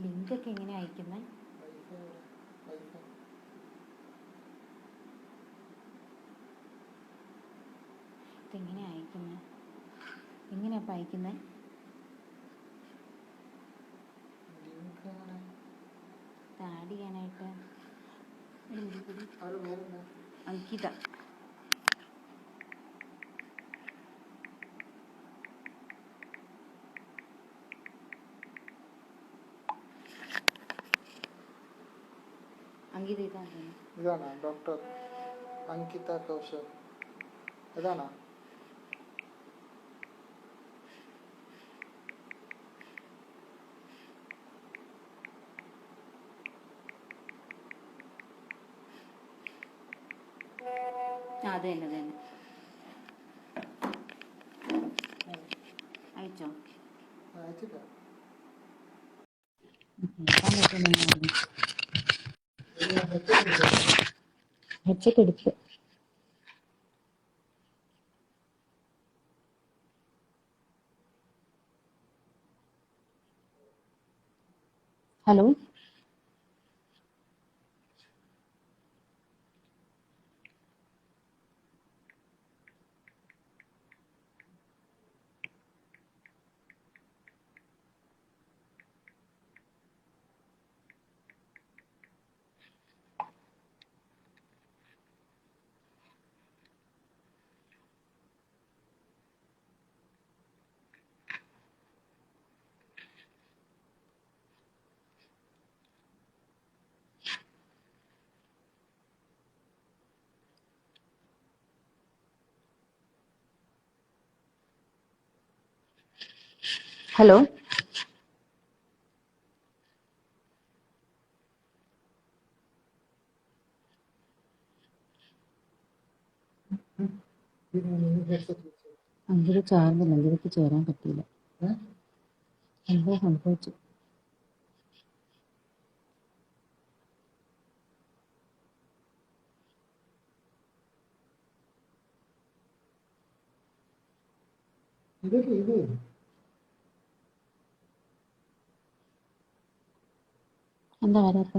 ലിങ്കൊക്കെ എങ്ങനെ അയക്കുന്നത്? ഇതെങ്ങനെ അയക്കുന്നത്? എങ്ങനെയാ അപ്പം അയക്കുന്നത്? ആഡ് ചെയ്യാനായിട്ട് അങ്കിത. അങ്കിത ഇതാണോ? ഡോക്ടർ അങ്കിത കൗശൽ ഇതാണോ? അതെ തന്നെ അയച്ചോ? അയച്ചില്ല. ഹെഡ്സെറ്റ് എടുത്ത് ഹലോ ഹലോ അങ്കിത ചാർന്നില്ല. അങ്കിതക്ക് ചേരാൻ പറ്റിയില്ല. എന്തോ സംഭവിച്ചു. എന്താ വരാത്ത?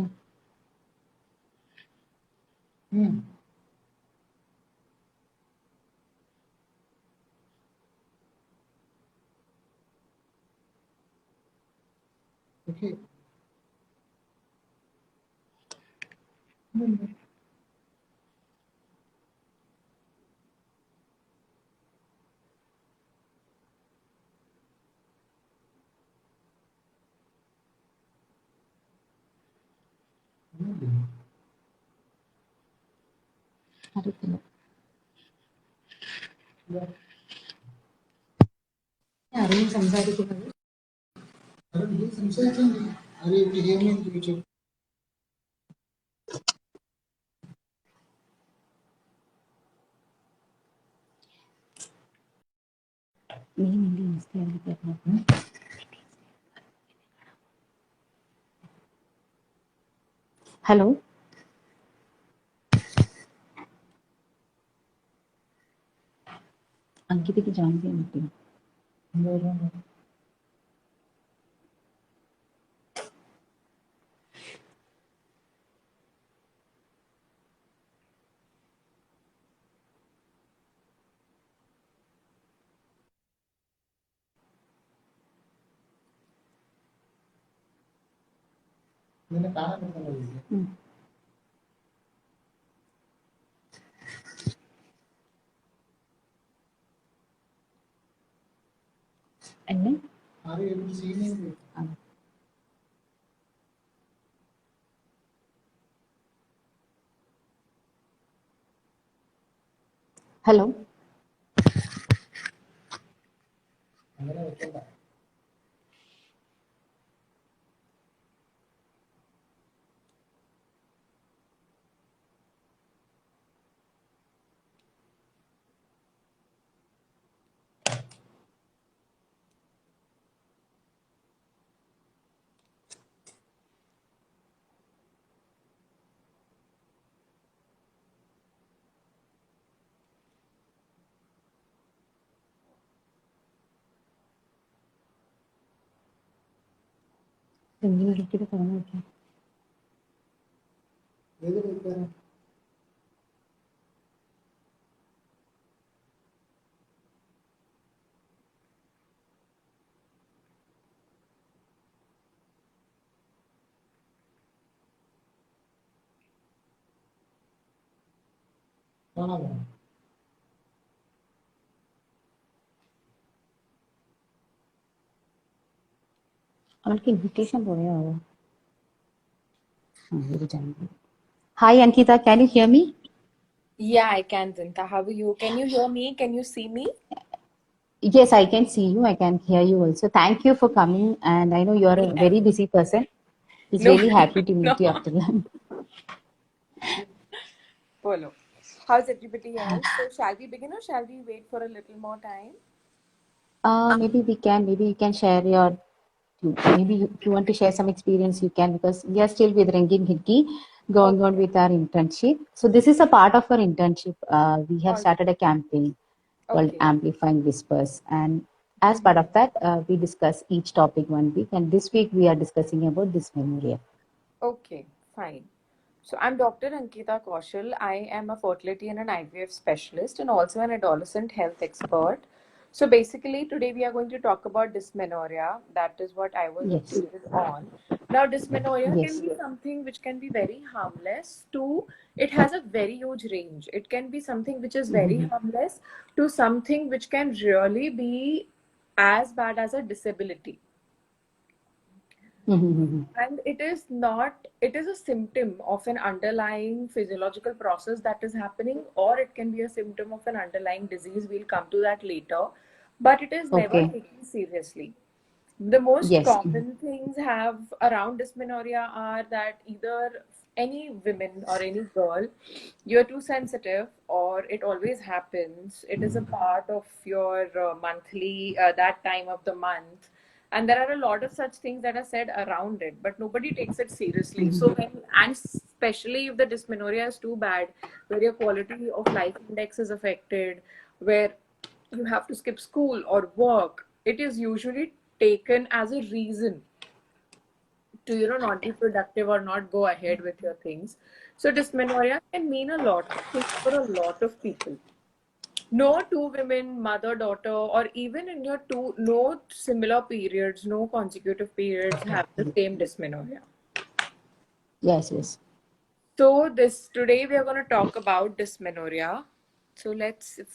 അറിയത്തില്ല. അറിയും സംസാരിക്കുന്നത്. ഹലോ അങ്കിതയ്ക്ക് ജോയിൻ ചെയ്യാൻ പറ്റുമോ? എന്നെ ഹലോ എന്തിനു കിട്ടിയത് കാണാൻ പറ്റും. അവൾക്ക് invitation പോയാവോ? Hi Ankita, can you hear me? Yeah, I can, Zinta. How are you? Can you hear me? Can you see me? Yes, I can see you. I can hear you also. Thank you for coming. And I know you're a very busy person. It's No, really happy to meet no. you after lunch. Polo. How's everybody else? So shall we begin or shall we wait for a little more time? Maybe you can share your, maybe if you want to share some experience, you can, because we are still with Rangin Hidki going on with our internship. So this is a part of our internship. We have started a campaign called Amplifying Whispers. And as part of that, we discuss each topic 1 week. And this week we are discussing about dysmenorrhea. Okay, fine. So I'm Dr. Ankita Kaushal. I am a fertility and an IVF specialist and also an adolescent health expert. So basically today we are going to talk about dysmenorrhea. That is what I was educated on. Now dysmenorrhea can be something which can be very harmless to, it has a very huge range. It can be something which is very harmless to something which can really be as bad as a disability. And it is not, it is a symptom of an underlying physiological process that is happening, or it can be a symptom of an underlying disease. We'll come to that later, but it is never taken seriously. The most common things have around dysmenorrhea are that either any women or any girl, you're too sensitive, or it always happens. It is a part of your monthly, that time of the month. And there are a lot of such things that are said around it, but nobody takes it seriously. So when, and especially if the dysmenorrhea is too bad, where your quality of life index is affected, where you have to skip school or work, it is usually taken as a reason to, you know, not be productive or not go ahead with your things. So dysmenorrhea can mean a lot of things for a lot of people. No two women, mother, daughter, or even in your two, no similar periods, no consecutive periods have the same dysmenorrhea. Yes. So today we are going to talk about dysmenorrhea. So let's, if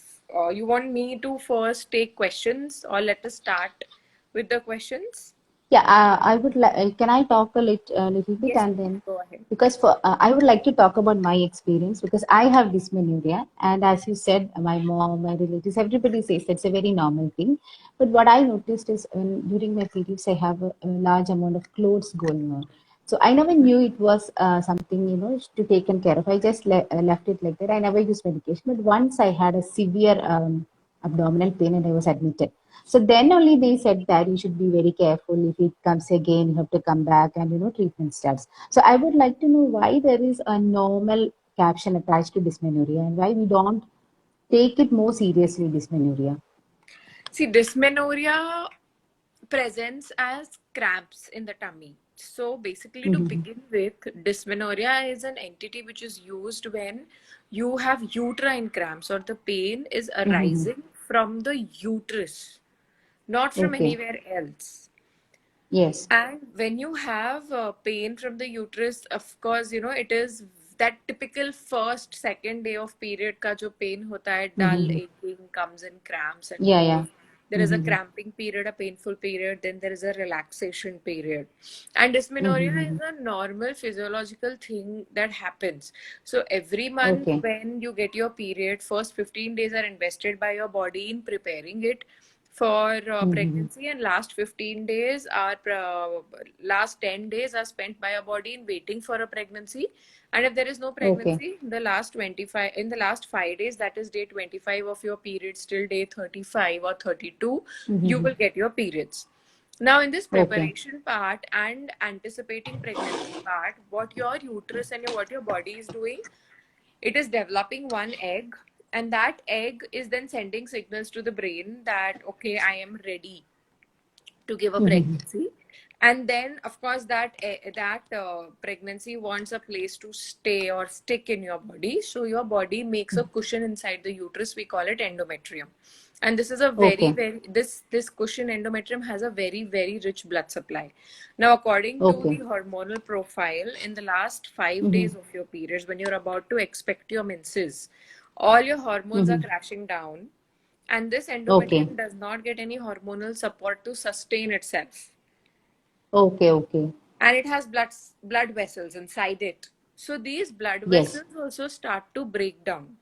you want me to first take questions, or let us start with the questions. Yeah, I would like. Can I talk a little bit, Yes, and then, go ahead. because I would like to talk about my experience, because I have dysmenorrhea, and as you said, my mom, my relatives, everybody says that's a very normal thing. But what I noticed is during my periods, I have a large amount of clothes going on. So I never knew it was something, to taken care of. I just left it like that. I never used medication. But once I had a severe abdominal pain, and I was admitted. So then only they said that you should be very careful. If it comes again, you have to come back, and treatment starts. So I would like to know why there is a normal caption attached to dysmenorrhea, and why we don't take it more seriously, dysmenorrhea. See, dysmenorrhea presents as cramps in the tummy. So basically, to begin with, dysmenorrhea is an entity which is used when you have uterine cramps, or the pain is arising from the uterus, not from anywhere else. Yes. And when you have pain from the uterus, of course, it is that typical first, second day of period ka jo pain hota hai, dull, aching, comes in cramps and goes. There is a cramping period, a painful period, then there is a relaxation period. And dysmenorrhea is a normal physiological thing that happens. So every month when you get your period, first 15 days are invested by your body in preparing it for pregnancy, and last 15 days are last 10 days are spent by your body in waiting for a pregnancy. And if there is no pregnancy, the last 25, in the last 5 days, that is day 25 of your period till day 35 or 32, you will get your periods. Now in this preparation part and anticipating pregnancy part, what your uterus and what your body is doing, it is developing one egg, and that egg is then sending signals to the brain that, okay, I am ready to give a pregnancy. And then of course that pregnancy wants a place to stay or stick in your body, so your body makes a cushion inside the uterus. We call it endometrium, and this is a very Okay. very this cushion endometrium has a very very rich blood supply. Now according to the Okay. hormonal profile, in the last 5 Mm-hmm. days of your periods, when you're about to expect your menses, all your hormones are Mm-hmm. crashing down, and this Okay. endometrium does not get any hormonal support to sustain itself, Okay. Okay. and it has blood vessels inside it. So these blood Yes. vessels also start to break down,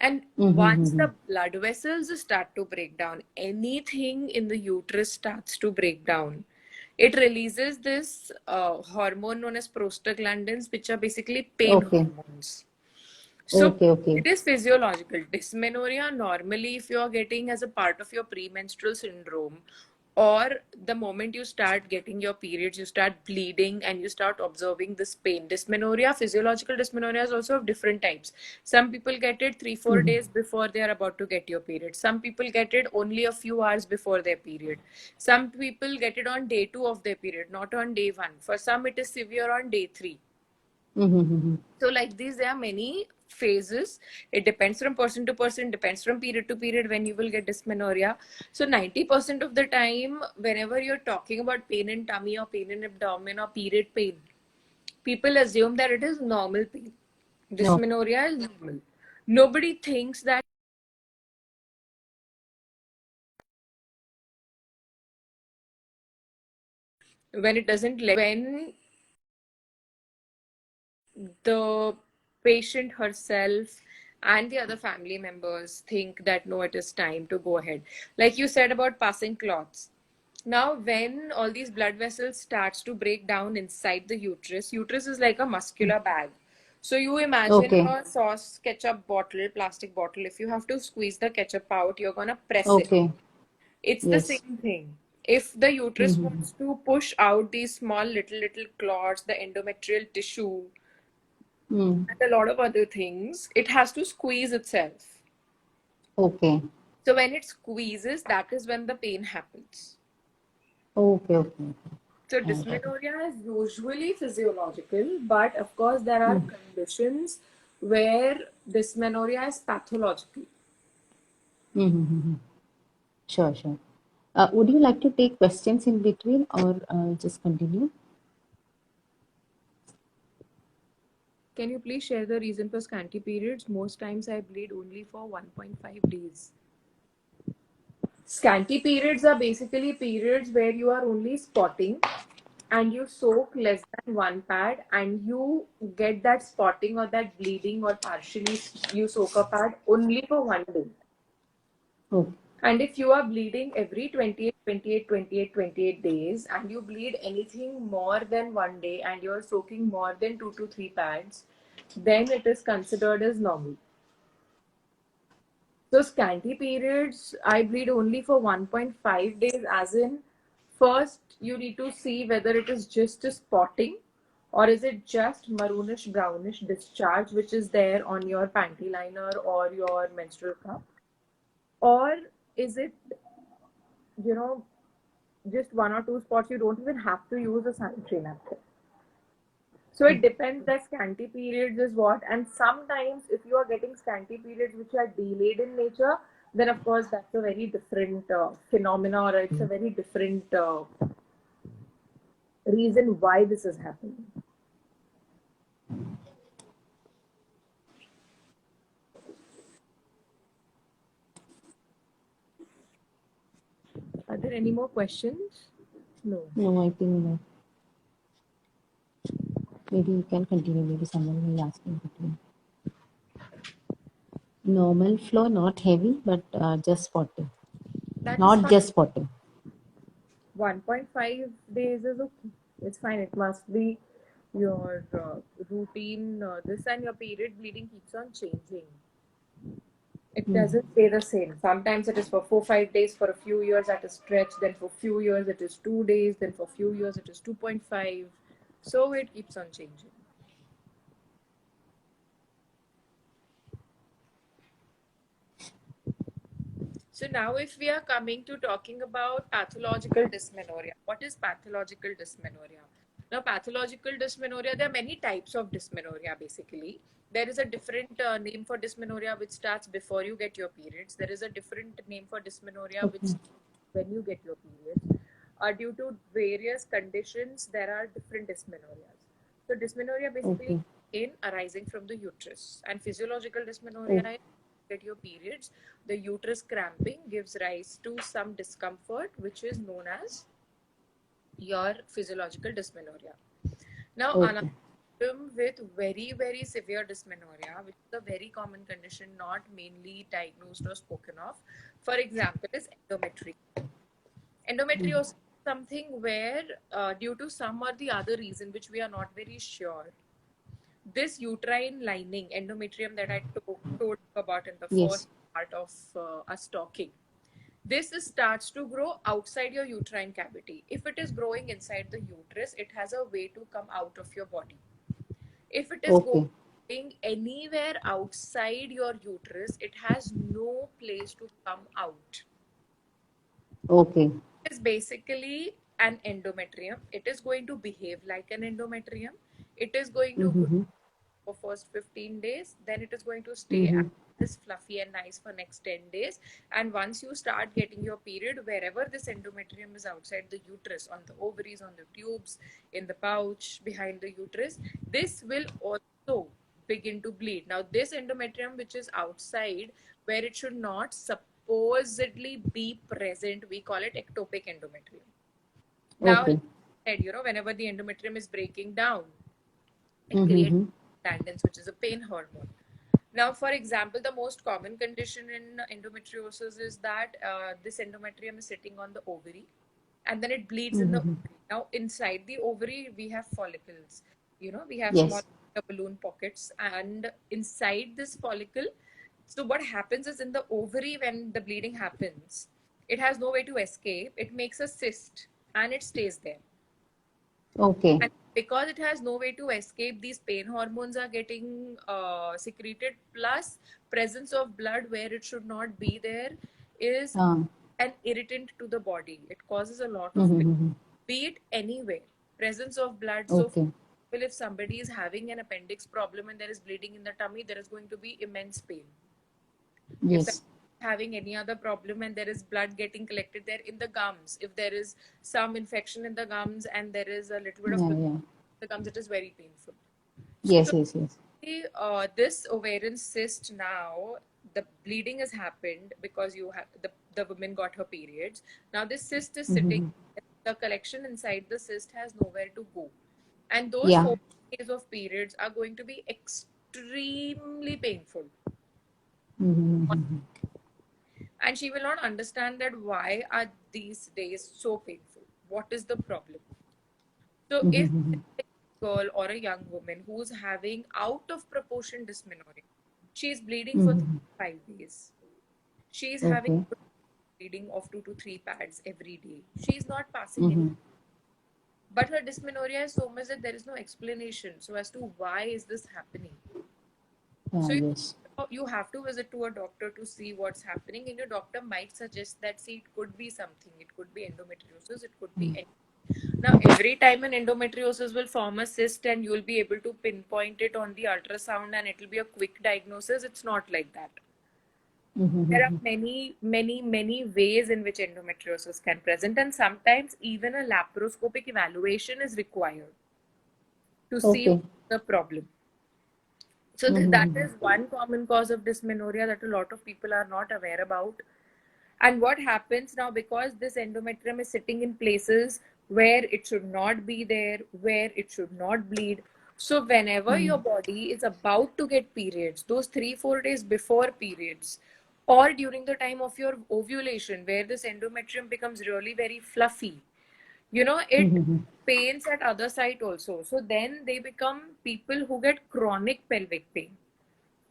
and once Mm-hmm. the blood vessels start to break down, anything in the uterus starts to break down. It releases this hormone known as prostaglandins, which are basically pain Okay. hormones. So Okay. Okay. it is physiological. Dysmenorrhea, normally, if you are getting as a part of your premenstrual syndrome, or the moment you start getting your periods, you start bleeding and you start observing this pain. Dysmenorrhea, physiological dysmenorrhea is also of different types. Some people get it 3-4 Mm-hmm. days before they are about to get your period. Some people get it only a few hours before their period. Some people get it on day 2 of their period, not on day 1. For some, it is severe on day 3. Mm-hmm. So, like these, there are many phases. It depends from person to person, depends from period to period when you will get dysmenorrhea. So, 90% of the time, whenever you're talking about pain in tummy or pain in abdomen or period pain, people assume that it is normal pain. No. Dysmenorrhea is normal. Nobody thinks that when it doesn't, when the patient herself and the other family members think that no, it is time to go ahead. Like you said about passing clots. Now, when all these blood vessels starts to break down inside the uterus is like a muscular bag. So you imagine Okay. a sauce ketchup bottle, plastic bottle. If you have to squeeze the ketchup out, you're gonna press it. Okay. It's the Yes. same thing. If the uterus Mm-hmm. wants to push out these small little clots, the endometrial tissue, Mm. and a lot of other things, it has to squeeze itself. Okay. So when it squeezes, that is when the pain happens. Okay. Okay. So I got it. dysmenorrhea is usually physiological, but of course there are Mm. conditions where dysmenorrhea is pathological. Mm-hmm. Sure. Sure. Would you like to take questions in between or just continue? Can you please share the reason for scanty periods? Most times I bleed only for 1.5 days. Scanty periods are basically periods where you are only spotting and you soak less than one pad and you get that spotting or that bleeding or partially you soak a pad only for 1 day. Oh. And if you are bleeding every 28 days and you bleed anything more than 1 day and you're soaking more than 2 to 3 pads, then it is considered as normal. So scanty periods, I bleed only for 1.5 days, as in first you need to see whether it is just a spotting or is it just maroonish brownish discharge which is there on your panty liner or your menstrual cup, or is it, you know, just 1 or 2 spots. You don't even have to use a sanitary napkin. So it depends that scanty periods is what. And sometimes if you are getting scanty periods which are delayed in nature, then of course that's a very different phenomena, or it's a very different reason why this is happening. Are there any more questions? No. No, I think maybe you can continue. Maybe someone will ask in between. Normal flow, not heavy, but just spotting. That is Not fine. just spotting. 1.5 days is okay. It's fine. It must be your routine. This and your period bleeding keeps on changing. It Mm. doesn't stay the same. Sometimes it is for 4-5 days for a few years at a stretch, then for few years it is 2 days, then for few years it is 2.5. So it keeps on changing. So now if we are coming to talking about pathological dysmenorrhea, what is pathological dysmenorrhea? Now pathological dysmenorrhea, there are many types of dysmenorrhea basically. There is a different name for dysmenorrhea which starts before you get your periods. There is a different name for dysmenorrhea which Okay. when you get your periods. Due to various conditions, there are different dysmenorrheas. So dysmenorrhea basically Okay. in arising from the uterus, and physiological Oh, dysmenorrhea is get your periods, the uterus cramping gives rise to some discomfort which is known as your physiological dysmenorrhea. Now another okay. symptom with very severe dysmenorrhea, which is a very common condition not mainly diagnosed or spoken of, for example, is endometriosis. Mm. Endometriosis is something where due to some or the other reason which we are not very sure, this uterine lining, endometrium that I told about in the Yes. first part of us talking, this starts to grow outside your uterine cavity. If it is growing inside the uterus, it has a way to come out of your body. If it is Okay. going anywhere outside your uterus, it has no place to come out. Okay. It is basically an endometrium. It is going to behave like an endometrium. It is going to grow Mm-hmm. for first 15 days, then it is going to stay Mm-hmm. as fluffy and nice for next 10 days, and once you start getting your period, wherever this endometrium is outside the uterus, on the ovaries, on the tubes, in the pouch behind the uterus, this will also begin to bleed. Now this endometrium which is outside, where it should not supposedly be present, we call it ectopic endometrium. Now Okay. whenever the endometrium is breaking down, it creates Mm-hmm. prostaglandins, which is a pain hormone. Now, for example, the most common condition in endometriosis is that this endometrium is sitting on the ovary and then it bleeds in the Mm-hmm. ovary. Now, inside the ovary, we have follicles. We have small Yes. balloon pockets, and inside this follicle, so what happens is in the ovary, when the bleeding happens, it has no way to escape. It makes a cyst and it stays there. Okay. And because it has no way to escape, these pain hormones are getting secreted. Plus, presence of blood where it should not be there is Um. an irritant to the body. It causes a lot of pain, Mm-hmm. be it anywhere. Presence of blood. So, Okay. if somebody is having an appendix problem and there is bleeding in the tummy, there is going to be immense pain. If Yes. someone is having any other problem and there is blood getting collected there in the gums, if there is some infection in the gums and there is a little bit of Yeah. blood Yeah. in the gums, it is very painful. Yes. So Yes. Yes. this ovarian cyst, now the bleeding has happened because you have the woman got her periods. Now this cyst is sitting, Mm-hmm. the collection inside the cyst has nowhere to go, and those Yeah. 4 days of periods are going to be extremely painful. Mm-hmm. And she will not understand that why are these days so painful, what is the problem. So if Mm-hmm. a girl or a young woman who's having out of proportion dysmenorrhea, she's bleeding for Mm-hmm. 5 days, she's having Okay. bleeding of 2 to 3 pads every day, she's not passing any, Mm-hmm. but her dysmenorrhea is so much that there is no explanation so as to why is this happening. So Yes. you have to visit to a doctor to see what's happening, and your doctor might suggest that, see, it could be something, it could be endometriosis, it could be anything. Now every time an endometriosis will form a cyst and you'll be able to pinpoint it on the ultrasound and it will be a quick diagnosis, it's not like that. There are Mm-hmm. many ways in which endometriosis can present, and sometimes even a laparoscopic evaluation is required to see Okay. the problem. So that Mm-hmm. is one common cause of dysmenorrhea that a lot of people are not aware about. And what happens now, because this endometrium is sitting in places where it should not be there, where it should not bleed. So whenever your body is about to get periods, those 3-4 days before periods, or during the time of your ovulation, where this endometrium becomes really very fluffy, it Mm-hmm. pains at other site also. So then they become people who get chronic pelvic pain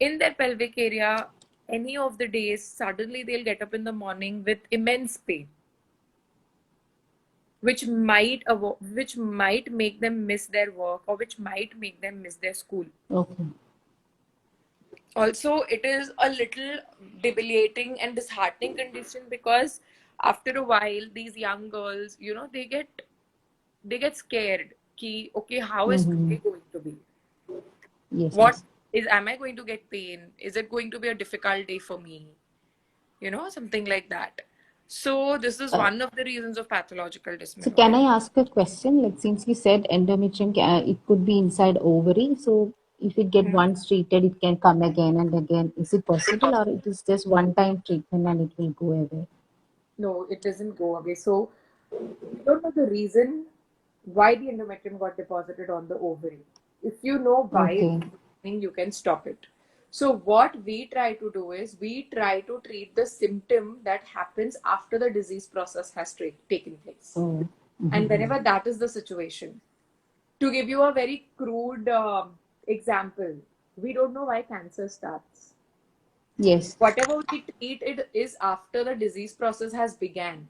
in their pelvic area. Any of the days, suddenly they'll get up in the morning with immense pain, which might make them miss their work, or which might make them miss their school. Okay. Also, it is a little debilitating and disheartening condition because after a while, these young girls, they get scared. Ki, okay, how is Mm-hmm. today going to be? Yes, What yes. am I going to get pain? Is it going to be a difficult day for me? Something like that. So this is Uh, one of the reasons of pathological so can I dysmenorrhea. ask a question? Like since you said endometrium, it could be inside ovary. So if it get once treated, it can come again and again. Is it possible, or it is just one time treatment and it will go away? No, it doesn't go away. So we don't know the reason why the endometrium got deposited on the ovary. If you know why it's Okay. happening, you can stop it. So what we try to do is we try to treat the symptom that happens after the disease process has taken place. Oh. And Mm-hmm. whenever that is the situation, to give you a very crude example, we don't know why cancer starts. Yes. Whatever we treat it is after the disease process has began.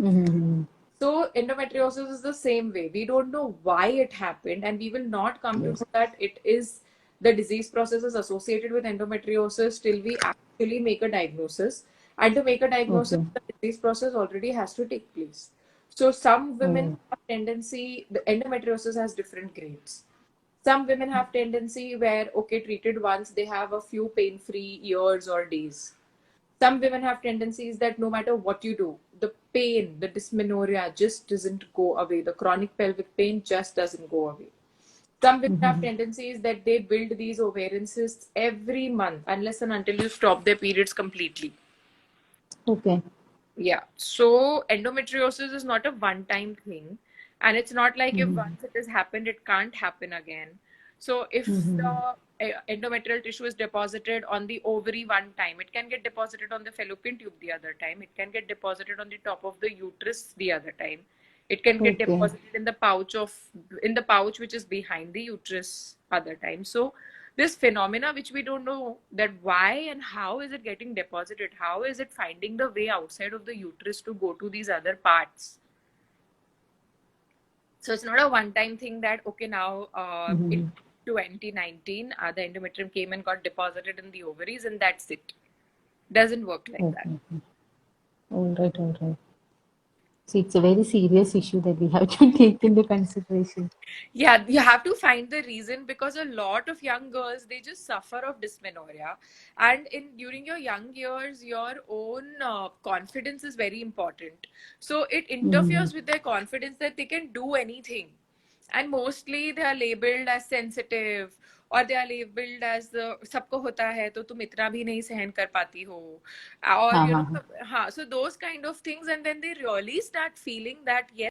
Mm-hmm. So endometriosis is the same way. We don't know why it happened, and we will not come to Yes. know that it is the disease process is associated with endometriosis till we actually make a diagnosis. And to make a diagnosis, Okay. the disease process already has to take place. So some women Oh. have tendency, the endometriosis has different grades. Some women have tendency where, okay, treated once, they have a few pain-free years or days. Some women have tendencies that no matter what you do, the pain, the dysmenorrhea just doesn't go away. The chronic pelvic pain just doesn't go away. Some women have Mm-hmm. tendencies that they build these ovarian cysts every month unless and until you stop their periods completely. Okay. Yeah. So endometriosis is not a one-time thing. And it's not like if Mm-hmm. once it has happened, it can't happen again. So if Mm-hmm. the endometrial tissue is deposited on the ovary one time, it can get deposited on the fallopian tube the other time. It can get deposited on the top of the uterus the other time. It can get Okay. deposited in the pouch which is behind the uterus other time. So this phenomena which we don't know that why and how is it getting deposited, how is it finding the way outside of the uterus to go to these other parts. So it's not a one time thing that okay now in Mm-hmm. 2019 the endometrium came and got deposited in the ovaries and that's it. Doesn't work like that. Okay. All right. All right. So it's a very serious issue that we have to take into consideration. Yeah, you have to find the reason because a lot of young girls they just suffer of dysmenorrhea, and in during your young years, your own confidence is very important. So it Mm-hmm. interferes with their confidence that they can do anything, and mostly they are labeled as sensitive or they are labeled as the सबको होता है तो तुम इतना भी नहीं सहन कर पाती हो और हाँ हाँ हाँ. हाँ so those kind of things and then they really start feeling that yes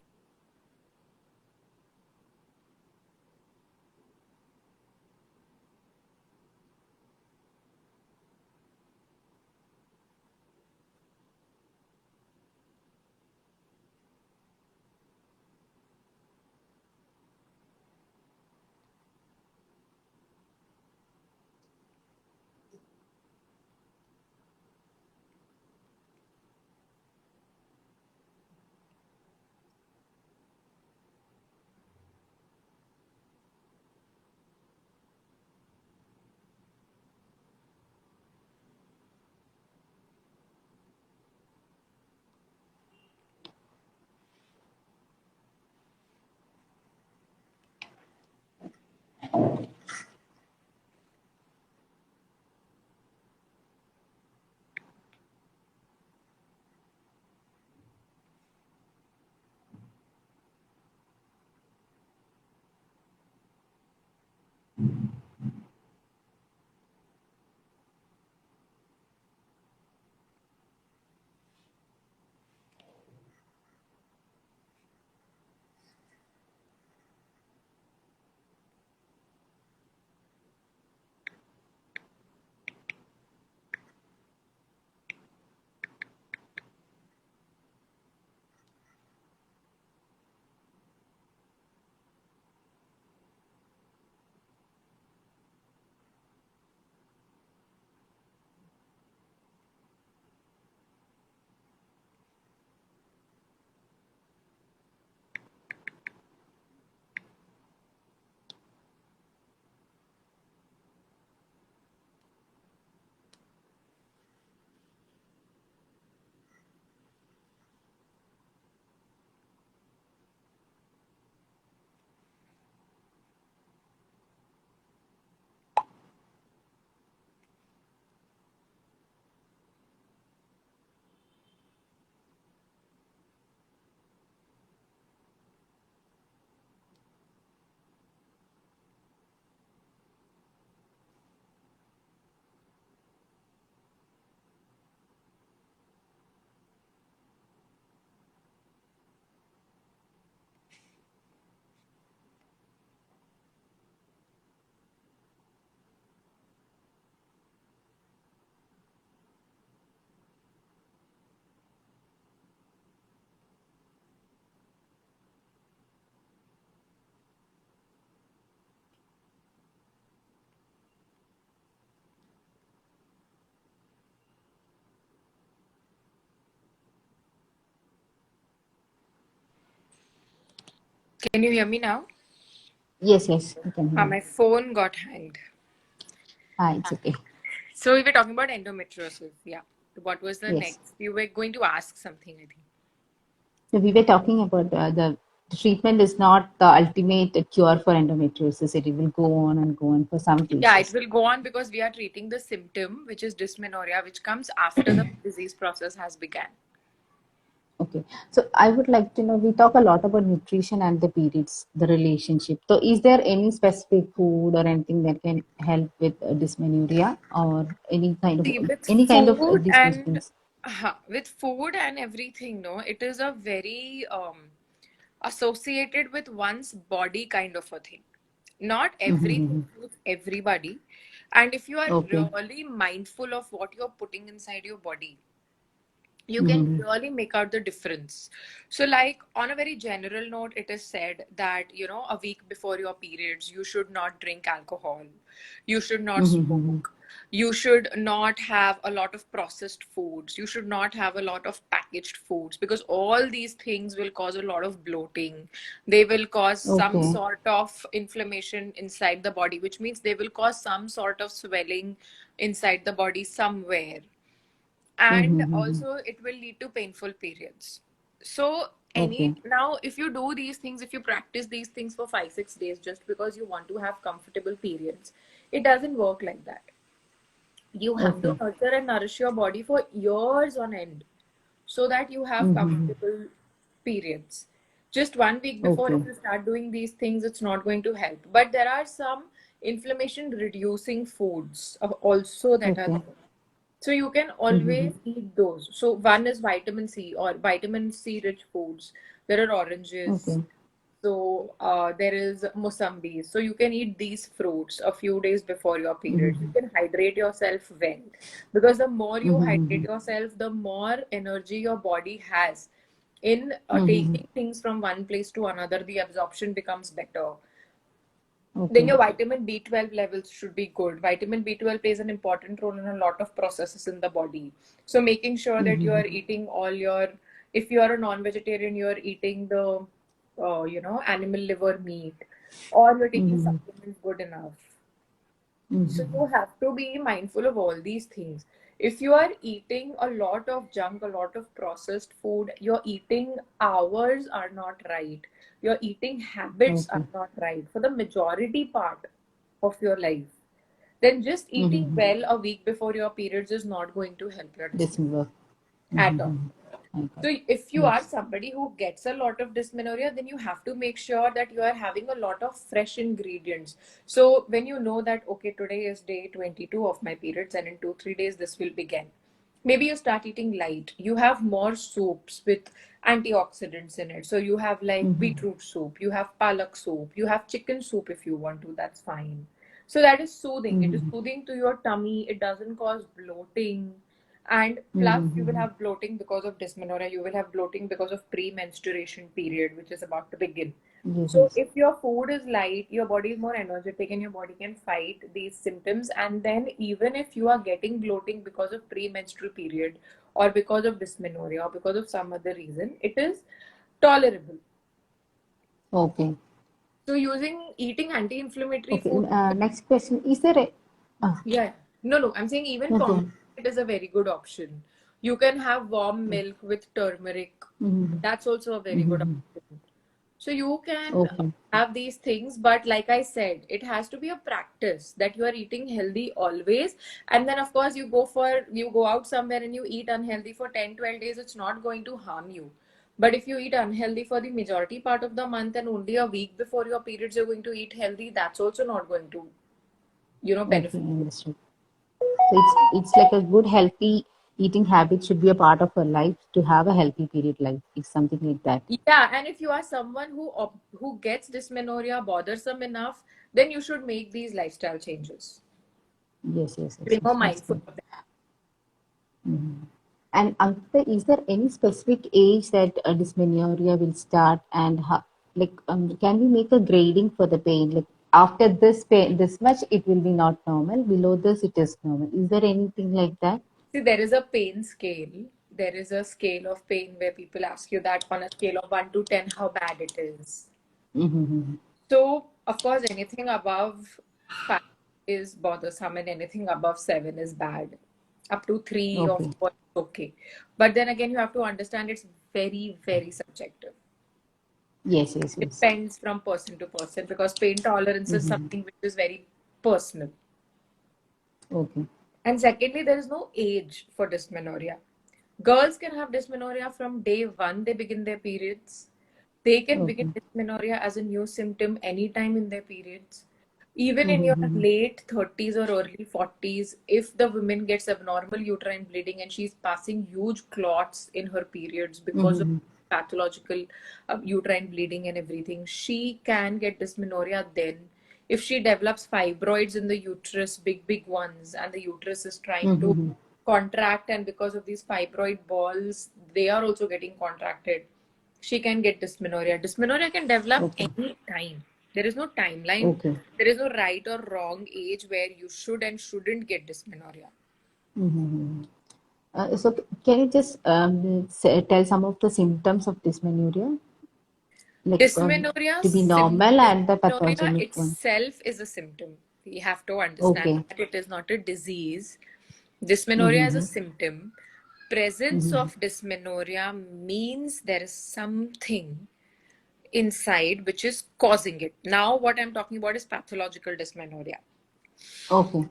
Can you hear me now? Yes, I can hear you. My phone got hanged. It's okay. So we were talking about endometriosis. Yeah. What was the Yes. next? You were going to ask something, I think. So we were talking about the treatment is not the ultimate cure for endometriosis. It will go on and go on for some Yeah, it cases. will go on because we are treating the symptom, which is dysmenorrhea, which comes after the disease process has begun. Okay. So I would like to know, we talk a lot about nutrition and the periods, the relationship. So is there any specific food or anything that can help with dysmenorrhea or See, any kind of these things? with food and everything, no, it is a very associated with one's body kind of a thing. Not everything suits everybody. And if you are Okay. really mindful of what you're putting inside your body, you can Mm-hmm. really make out the difference. So, like on a very general note, it is said that, you know, a week before your periods, you should not drink alcohol, you should not Mm-hmm. smoke, you should not have a lot of processed foods, you should not have a lot of packaged foods, because all these things will cause a lot of bloating. They will cause some Okay. sort of inflammation inside the body, which means they will cause some sort of swelling inside the body somewhere, and Mm-hmm. also it will lead to painful periods. So Okay. now if you do these things, if you practice these things for 5-6 days just because you want to have comfortable periods, it doesn't work like that. You have to Okay. nurture and nourish your body for years on end so that you have Mm-hmm. comfortable periods. Just 1 week before, Okay. if you start doing these things, it's not going to help. But there are some inflammation reducing foods also that are Okay. there. So you can Mm-hmm. always eat those. So one is vitamin C or vitamin C rich foods. There are oranges. Okay. So there is musambi. So you can eat these fruits a few days before your period. You Mm-hmm. can hydrate yourself well, because the more you hydrate Mm-hmm. yourself, the more energy your body has in Mm-hmm. taking things from one place to another. The absorption becomes better. Then Okay. your vitamin B12 levels should be good. Vitamin B12 plays an important role in a lot of processes in the body. So making sure that you Mm-hmm. are eating all your, if you are a non-vegetarian, you are eating the, animal liver meat, or you're taking Mm-hmm. supplements good enough. So Mm-hmm. you have to be mindful of all these things. If you are eating a lot of junk, a lot of processed food, your eating hours are not right. Your eating habits are Okay. not right for the majority part of your life. Then just eating Mm-hmm. well a week before your periods is not going to help your This will dysmenorrhea work. at all. Mm-hmm. I got So it. if you are Yes. somebody who gets a lot of dysmenorrhea, then you have to make sure that you are having a lot of fresh ingredients. So when you know that, okay, today is day 22 of my periods and in 2-3 days this will begin. Maybe you start eating light. You have more soups with antioxidants in it. So you have like Mm-hmm. beetroot soup, you have palak soup, you have chicken soup if you want to, that's fine. So that is soothing. It is Mm-hmm. soothing to your tummy. It doesn't cause bloating. And plus, you will Mm-hmm. have bloating because of dysmenorrhea. You will have bloating because of pre-menstruation period, which is about to begin. Yes, So, yes. if your food is light, your body is more energetic and your body can fight these symptoms. And then, even if you are getting bloating because of pre-menstrual period or because of dysmenorrhea or because of some other reason, it is tolerable. Okay. So, eating anti-inflammatory Okay. food. Next question. Is there a Yeah. No. I'm saying even no, go pomegranate on. is a very good option. You can have warm milk with turmeric. Mm-hmm. That's also a very good Mm-hmm. option. So you can Okay. have these things, but like I said, it has to be a practice that you are eating healthy always. And then of course you go out somewhere and you eat unhealthy for 10-12 days, it's not going to harm you. But if you eat unhealthy for the majority part of the month and only a week before your periods you're going to eat healthy, that's also not going to, Okay. benefit you. Understood. So it's like a good healthy eating habit should be a part of our life to have a healthy period life. It's something like that. Yeah, and if you are someone who gets dysmenorrhea bothersome enough, then you should make these lifestyle changes. Yes, yes, Be yes, more yes. That's mindful good. of them. Mhm. And Ankita, is there any specific age that dysmenorrhea will start, and how, like, can we make a grading for the pain? Like after this pain, this much it will be not normal. Below this, it is normal. Is there anything like that? See, there is a pain scale. There is a scale of pain where people ask you that on a scale of 1 to 10 how bad it is. Mm-hmm. So, of course, anything above 5 is bothersome and anything above 7 is bad. Up to 3 or Okay. 4 is okay. But then again, you have to understand it's very, very subjective. Yes, yes, yes. Depends from person to person because pain tolerance is Mm-hmm. something which is very personal. Okay. And secondly, there is no age for dysmenorrhea. Girls can have dysmenorrhea from day one they begin their periods. They can begin Okay. dysmenorrhea as a new symptom anytime in their periods. Even in your Mm-hmm. late 30s or early 40s, if the woman gets abnormal uterine bleeding and she's passing huge clots in her periods because of Mm-hmm. pathological uterine bleeding and everything, she can get dysmenorrhea then. If she develops fibroids in the uterus, big, big ones, and the uterus is trying to Mm-hmm. contract, and because of these fibroid balls, they are also getting contracted, she can get dysmenorrhea. Dysmenorrhea can develop Okay. any time. There is no timeline. Okay. There is no right or wrong age where you should and shouldn't get dysmenorrhea. Mm-hmm. So, can you just tell some of the symptoms of dysmenorrhea, like Dysmenorrhea, to be normal and the dysmenorrhea pathogenic one? itself is a symptom. We have to understand Okay. that it is not a disease. Dysmenorrhea is a Mm-hmm. symptom. Presence Mm-hmm. of dysmenorrhea means there is something inside which is causing it. Now, what I'm talking about is pathological dysmenorrhea. Okay.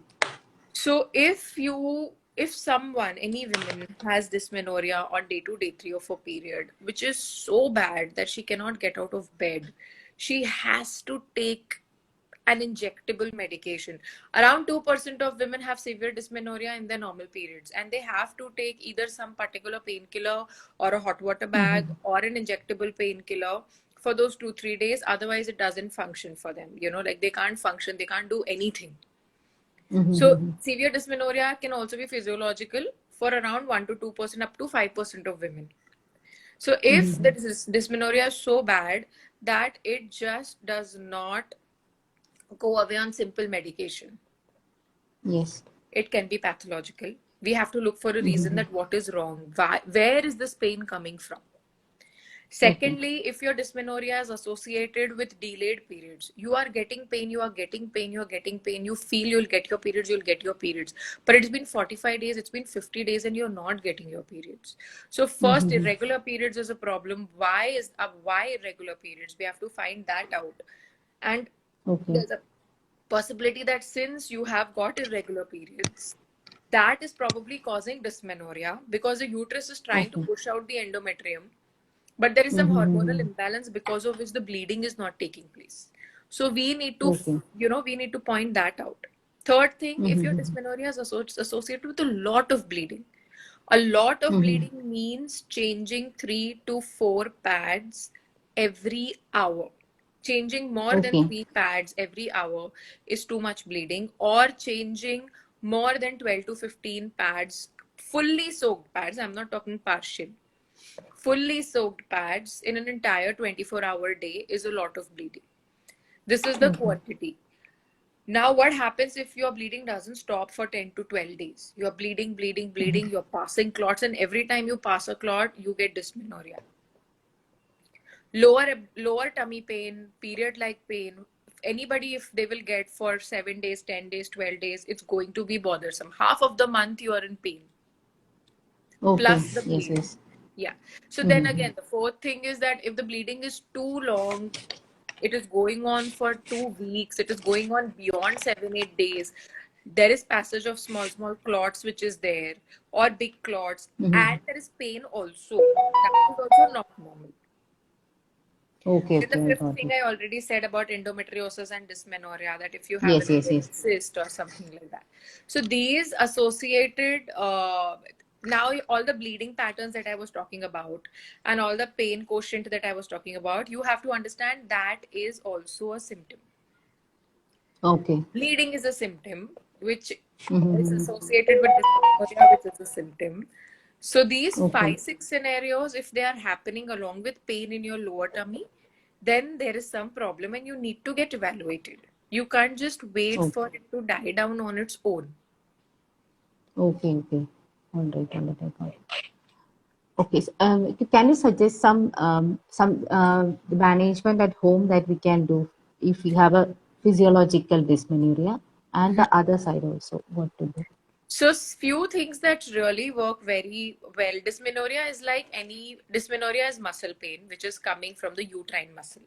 So, if someone, any woman has dysmenorrhea on day 2, day 3 of her period, which is so bad that she cannot get out of bed, she has to take an injectable medication. Around 2% of women have severe dysmenorrhea in their normal periods, and they have to take either some particular painkiller or a hot water bag Mm-hmm. or an injectable painkiller for those 2-3 days. Otherwise, it doesn't function for them. Like they can't function, they can't do anything. So, Mm-hmm. severe dysmenorrhea can also be physiological for around 1 to 2%, up to 5% of women. So, if Mm-hmm. the dysmenorrhea is so bad that it just does not go away on simple medication, Yes. it can be pathological. We have to look for a reason Mm-hmm. that what is wrong. Where is this pain coming from? Okay. Secondly, if your dysmenorrhea is associated with delayed periods, you are getting pain, you are getting pain, you are getting pain, you feel you'll get your periods, you'll get your periods. But it's been 45 days, it's been 50 days, and you're not getting your periods. So, first, Mm-hmm. irregular periods is a problem. Why irregular periods? We have to find that out. And Okay. there's a possibility that since you have got irregular periods, that is probably causing dysmenorrhea because the uterus is trying to Okay. push out the endometrium, but there is some hormonal Mm-hmm. imbalance because of which the bleeding is not taking place. So we need to Okay. we need to point that out. Third thing, if your Mm-hmm. dysmenorrhea is associated with a lot of bleeding, a lot of Mm-hmm. bleeding means changing 3 to 4 pads every hour. Changing more than Okay. 3 pads every hour is too much bleeding, or changing more than 12 to 15 pads, fully soaked pads. I'm not talking partial. Fully soaked pads in an entire 24-hour day is a lot of bleeding. This is the Okay. quantity. Now, what happens if your bleeding doesn't stop for 10 to 12 days? You're bleeding, bleeding, Mm-hmm. bleeding, you're passing clots, and every time you pass a clot, you get dysmenorrhea. Lower tummy pain, period-like pain. Anybody, if they will get for 7 days, 10 days, 12 days, it's going to be bothersome. Half of the month you are in pain, Okay. plus the Yes. bleeding. Yes. Yeah. So then Mm-hmm. again, the fourth thing is that if the bleeding is too long, it is going on for 2 weeks, it is going on beyond 7-8 days, there is passage of small clots which is there, or big clots, Mm-hmm. and there is pain also, that is also not normal. Okay. Then the Okay. I fifth got thing it. I already said about endometriosis and dysmenorrhea, that if you have an Yes. Yes. ovarian Yes. cyst or something like that. So these associated, now all the bleeding patterns that I was talking about and all the pain quotient that I was talking about, you have to understand that is also a symptom. Okay. Bleeding is a symptom which is Mm-hmm. associated with dysmenorrhea, which is a symptom. So these Okay. 5-6 scenarios, if they are happening along with pain in your lower tummy, then there is some problem and you need to get evaluated. You can't just wait Okay. for it to die down on its own. Okay. Okay. All right. All right. I got it. Okay. Can you suggest some management at home that we can do if we have a physiological dysmenorrhea, and the other side also what to do? So few things that really work very well. Dysmenorrhea is like any dysmenorrhea is muscle pain, which is coming from the uterine muscle.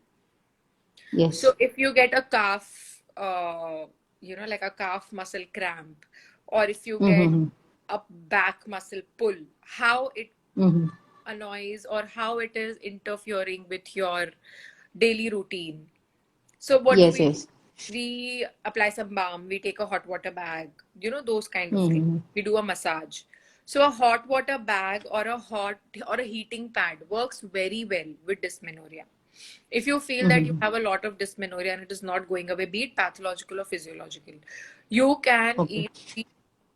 So Yes. if you get a calf, like a calf muscle cramp, or if you get Mm-hmm. a back muscle pull, how it Mm-hmm. annoys or how it is interfering with your daily routine. So what do? Yes. Yes. We apply some balm, we take a hot water bag, those kind of things. Mm-hmm. We do a massage. So a hot water bag or a heating pad works very well with dysmenorrhea. If you feel that you Mm-hmm. have a lot of dysmenorrhea and it is not going away, be it pathological or physiological, you can Okay. eat.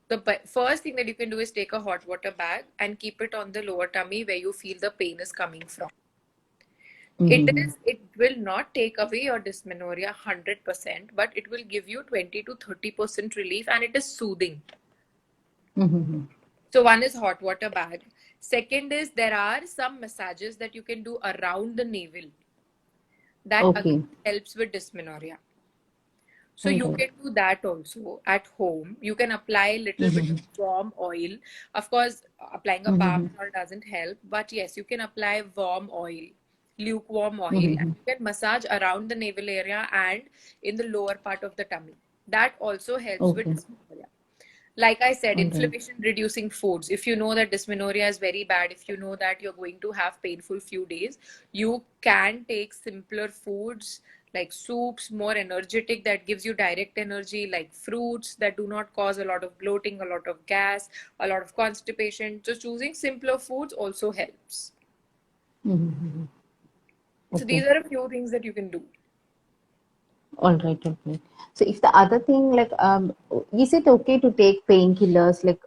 The first thing that you can do is take a hot water bag and keep it on the lower tummy where you feel the pain is coming from. Mm-hmm. It will not take away your dysmenorrhea 100%, but it will give you 20 to 30% relief, and it is soothing. Mm-hmm. So one is hot water bag. Second is there are some massages that you can do around the navel that again Okay. helps with dysmenorrhea. So All you right. can do that also at home. You can apply a little bit Mm-hmm. of warm oil. Of course, applying a balm Mm-hmm. doesn't help, but yes, you can apply warm oil, lukewarm oil, and Mm-hmm. you can massage around the navel area and in the lower part of the tummy. That also helps with Okay. dysmenorrhea. Like I said, All right. inflammation reducing foods. If you know that dysmenorrhea is very bad, if you know that you're going to have painful few days, you can take simpler foods like soups, more energetic, that gives you direct energy, like fruits that do not cause a lot of bloating, a lot of gas, a lot of constipation. So choosing simpler foods also helps. Mm-hmm. So Okay. these are a few things that you can do. All right, okay. So if the other thing, like, is it okay to take painkillers, like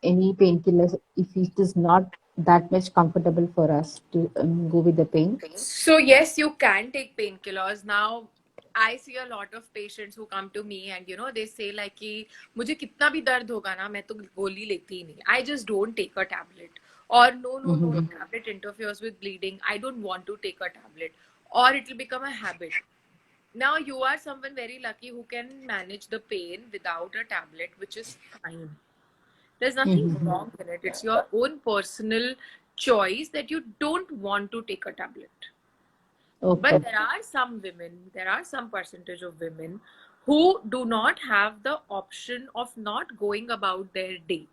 any painkillers, if it is not that much comfortable for us to go with the pain? So yes, you can take painkillers. Now, I see a lot of patients who come to me and they say like कि मुझे कितना भी दर्द होगा ना मैं तो गोली लेती ही नहीं. I just don't take a tablet. Or no, Mm-hmm. tablet interferes with bleeding. I don't want to take a tablet. Or it will become a habit. Now you are someone very lucky who can manage the pain without a tablet, which is fine. There's nothing Mm-hmm. wrong in it. It's your own personal choice that you don't want to take a tablet. But Okay. there are some percentage of women who do not have the option of not going about their day.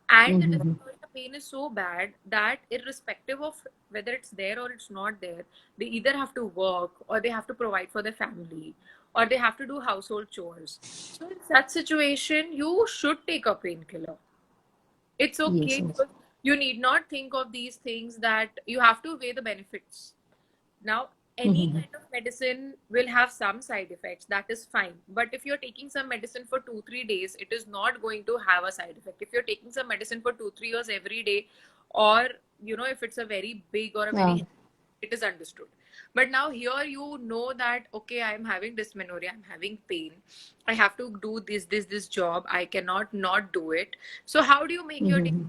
And the Mm-hmm. dysmenorrhea pain is so bad that irrespective of whether it's there or it's not there, they either have to work or they have to provide for their family or they have to do household chores. So in such situation, you should take a painkiller. It's Yes, okay yes. because you need not think of these things, that you have to weigh the benefits. Now, any Mm-hmm. kind of medicine will have some side effects. That is fine. But if you're taking some medicine for 2, 3 days, it is not going to have a side effect. If you're taking some medicine for 2, 3 years every day, or if it's a very big or a Yeah. very, it is understood. But now here you know that okay, I'm having dysmenorrhea, I'm having pain, I have to do this job, I cannot not do it. So how do you make your day? Mm-hmm.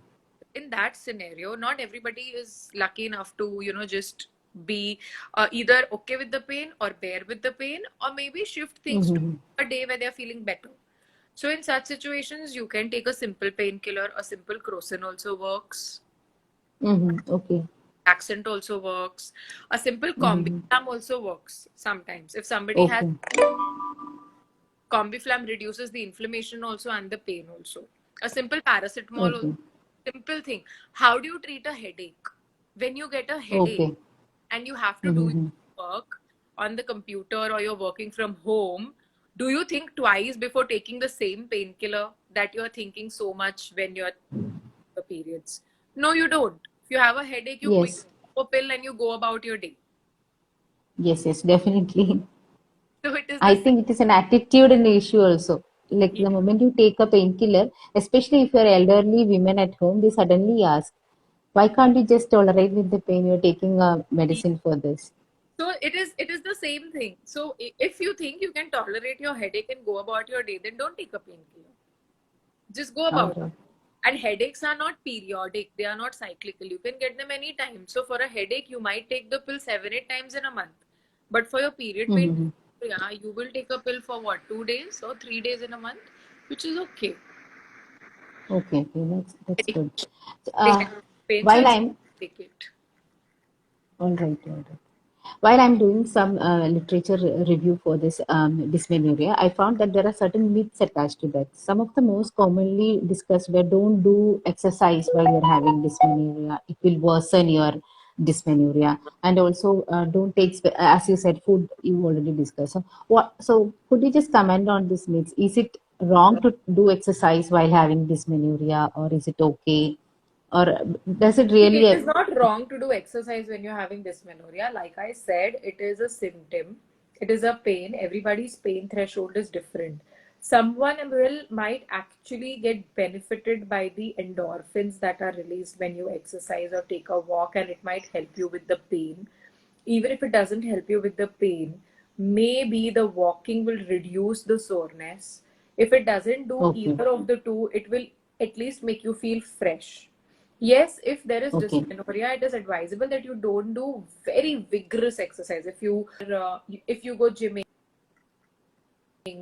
In that scenario, not everybody is lucky enough to just be either okay with the pain or bear with the pain, or maybe shift things to Mm-hmm. a day where they're feeling better. So in such situations you can take a simple painkiller. A simple crocin also works. Mm-hmm. Okay. Accent also works. A simple Mm-hmm. combiflam also works sometimes. If somebody has Okay. combiflam, reduces the inflammation also and the pain also. A simple paracetamol also. Okay. Simple thing. How do you treat a headache? When you get a headache Okay. and you have to do Mm-hmm. work on the computer or you're working from home, do you think twice before taking the same painkiller that you're thinking so much when you're the periods? No, you don't. If you have a headache, you quick Yes. pop a pill and you go about your day. Yes, yes, definitely. So it is I the same. think it is an attitude and issue also. Like Yeah. the moment you take a painkiller, especially if you're elderly women at home, they suddenly ask, why can't you just tolerate with the pain? You're taking a medicine for this. So it is the same thing. So if you think you can tolerate your headache and go about your day, then don't take a painkiller. Just go All about it. right. And headaches are not periodic, they are not cyclical. You can get them anytime. So for a headache, you might take the pill 7-8 times in a month. But for your period pain, Mm-hmm. yeah, you will take a pill for what, 2 days or 3 days in a month, which is okay. Okay, that's good. They have pain, so While it's I'm take it. all right, all right. While I'm doing some literature review for this dysmenorrhea, I found that there are certain myths attached to that. Some of the most commonly discussed were don't do exercise while you're having dysmenorrhea. It will worsen your dysmenorrhea. And also don't take, as you said, food you already discussed. So, so could you just comment on this myths? Is it wrong to do exercise while having dysmenorrhea, or is it okay? Or does it See, really? it is not wrong to do exercise when you're having dysmenorrhea. Like I said, it is a symptom. It is a pain. Everybody's pain threshold is different. Someone might actually get benefited by the endorphins that are released when you exercise or take a walk, and it might help you with the pain. Even if it doesn't help you with the pain, maybe the walking will reduce the soreness. If it doesn't do Okay, either of the two, it will at least make you feel fresh. Yes, if there is okay. dysmenorrhea, it is advisable that you don't do very vigorous exercise. If you go gymming,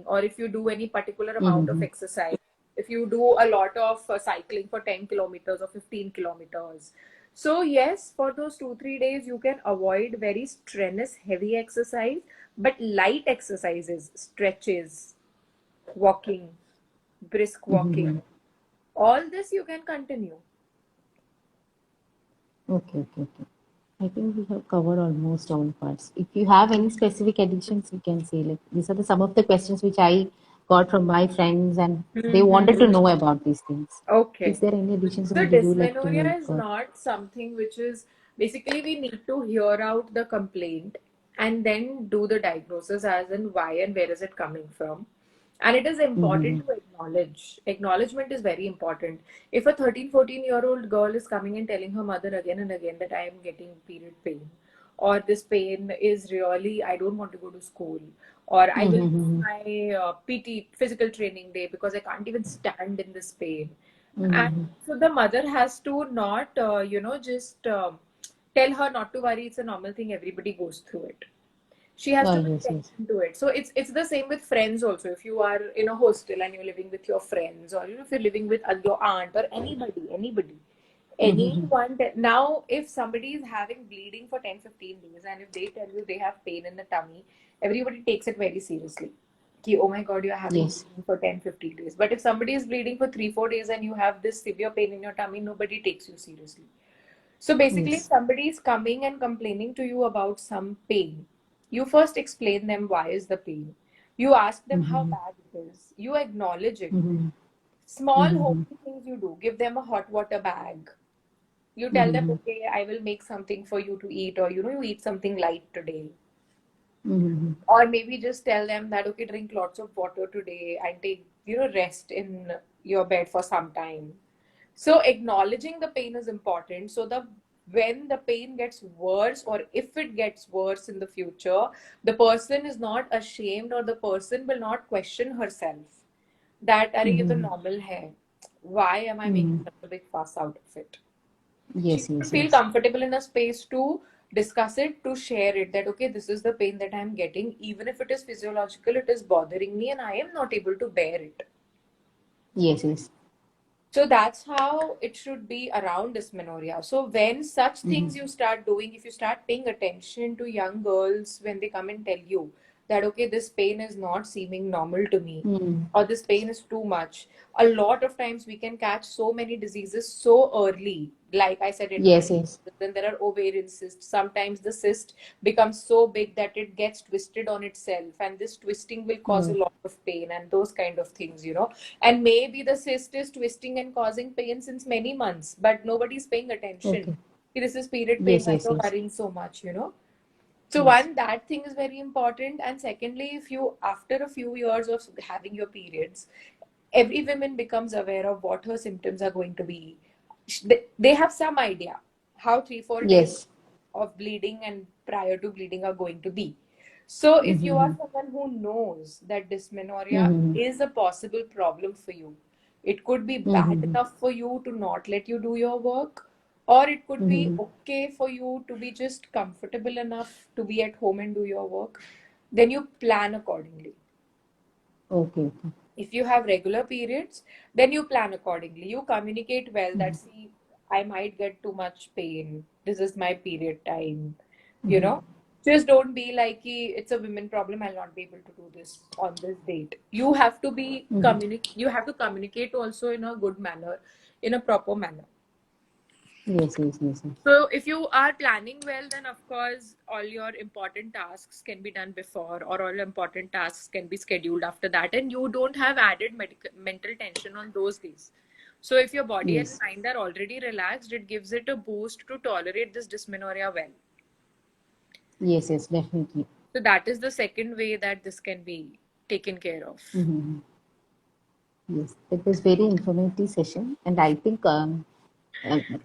or if you do any particular amount of Mm-hmm. exercise, if you do a lot of cycling for 10 kilometers or 15 kilometers. So yes, for those 2-3 days, you can avoid very strenuous, heavy exercise, but light exercises, stretches, walking, brisk Mm-hmm. walking, all this you can continue. Okay, okay, okay. I think we have covered almost all parts. If you have any specific additions, we can say, like, these are some of the questions which I got from my friends, and they wanted to Mm-hmm. know about these things. Okay. Is there any additions So would you like to dysmenorrhea make? is Or not something which is basically we need to hear out the complaint and then do the diagnosis as in why and where is it coming from. And it is mm-hmm. important to acknowledge. Acknowledgement is very important. If a 13-14-year-old girl is coming and telling her mother again and again that I am getting period pain, or this pain is really, I don't want to go to school, or I will miss Mm-hmm. my PT physical training day because I can't even stand in this pain. And Mm-hmm. so the mother has to not, just tell her not to worry. It's a normal thing. Everybody goes through it. She has Oh, to pay yes, yes. attention to it. So it's the same with friends also. If you are in a hostel and you're living with your friends, or if you're living with your aunt or Mm-hmm. anyone now, if somebody is having bleeding for 10-15 days and if they tell you they have pain in the tummy, everybody takes it very seriously. Ki, oh my god, you're having Yes, bleeding for 10-15 days. But if somebody is bleeding for 3-4 days and you have this severe pain in your tummy, nobody takes you seriously. So basically, if yes. somebody is coming and complaining to you about some pain, you first explain them why is the pain. You ask them how Mm-hmm. bad it is. You acknowledge it. Mm-hmm. Small Mm-hmm. homely things you do. Give them a hot water bag. You tell them, Mm-hmm. okay, I will make something for you to eat, or you eat something light today. Mm-hmm. Or maybe just tell them that, okay, drink lots of water today and take, rest in your bed for some time. So acknowledging the pain is important. So the when the pain gets worse, or if it gets worse in the future, the person is not ashamed, or the person will not question herself that, are ye to Mm-hmm. normal hai? Why am I making Mm-hmm. such a big fuss out of it? She Yes, should yes, feel yes. comfortable in a space to discuss it, to share it, that okay, this is the pain that I'm getting. Even if it is physiological, it is bothering me and I am not able to bear it. Yes, yes. So that's how it should be around dysmenorrhea. So when such Mm-hmm. things you start doing, if you start paying attention to young girls when they come and tell you that, okay, this pain is not seeming normal to me, Mm-hmm. or this pain is too much, a lot of times we can catch so many diseases so early. Like I said, Yes, endometriosis, yes. then there are ovarian cysts. Sometimes the cyst becomes so big that it gets twisted on itself, and this twisting will cause a Oh, lot of pain and those kind of things. And maybe the cyst is twisting and causing pain since many months, but nobody's paying attention. okay. This is period pain, Yes, why yes, you're yes. worrying so much? So Yes. one, that thing is very important. And secondly, if you, after a few years of having your periods, every woman becomes aware of what her symptoms are going to be. They have some idea how 3-4 days Yes. of bleeding and prior to bleeding are going to be. So if you Mm-hmm. are someone who knows that dysmenorrhea Mm-hmm. is a possible problem for you, It could be bad enough for you to not let you do your work, or it could be okay for you to be just comfortable enough to be at home and do your work. Then you plan accordingly. Okay. If you have regular periods, then you plan accordingly. You communicate well that, see, I might get too much pain. This is my period time. You know, just don't be like, "Ki, it's a women problem. I'll not be able to do this on this date." You have to be You have to communicate also in a good manner, in a proper manner. Yes. So if you are planning well, then of course all your important tasks can be done before, or all important tasks can be scheduled after that, and you don't have added mental tension on those days. So if your body and Yes. mind are already relaxed, it gives it a boost to tolerate this dysmenorrhea well. Yes, definitely. So that is the second way that this can be taken care of. Yes, it was very informative session, and I think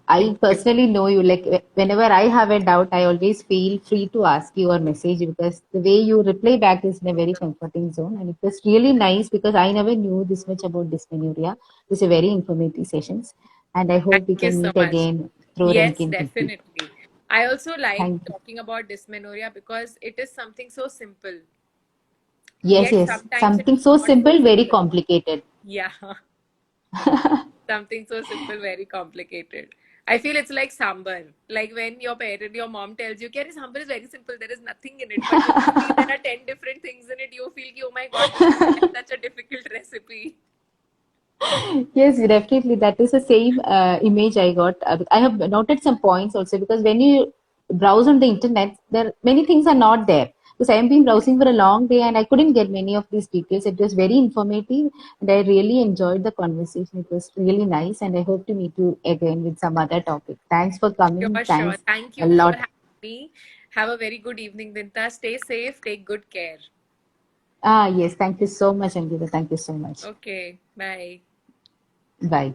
I personally know you. Like whenever I have a doubt, I always feel free to ask you or message you, because the way you reply back is in a very comforting zone, and it was really nice because I never knew this much about dysmenorrhea. It's a very informative sessions, and I hope we Thank you can so meet much. again through Yes, Ranking 50. definitely. I also like Thank you. talking about dysmenorrhea because it is something so simple. Yes, Yet yes. sometimes it Something is so not so simple, very simple. complicated. Yeah, something so simple, very complicated. I feel it's like sambar. Like when your mom tells you, "Kya, sambar is very simple. There is nothing in it." But when you see there are 10 different things in it, you feel, "Oh my God, this is such a difficult recipe." Yes, definitely. That is the same image I got. I have noted some points also, because when you browse on the internet, there many things are not there. Because I have been browsing for a long day and I couldn't get many of these details. It was very informative and I really enjoyed the conversation. It was really nice, and I hope to meet you again with some other topic. Thanks for coming. Sure, sure. Thanks Thank a you for lot. having me. Have a very good evening, Dinta. Stay safe. Take good care. Ah, yes. Thank you so much, Angela. Thank you so much. Okay. Bye. Bye.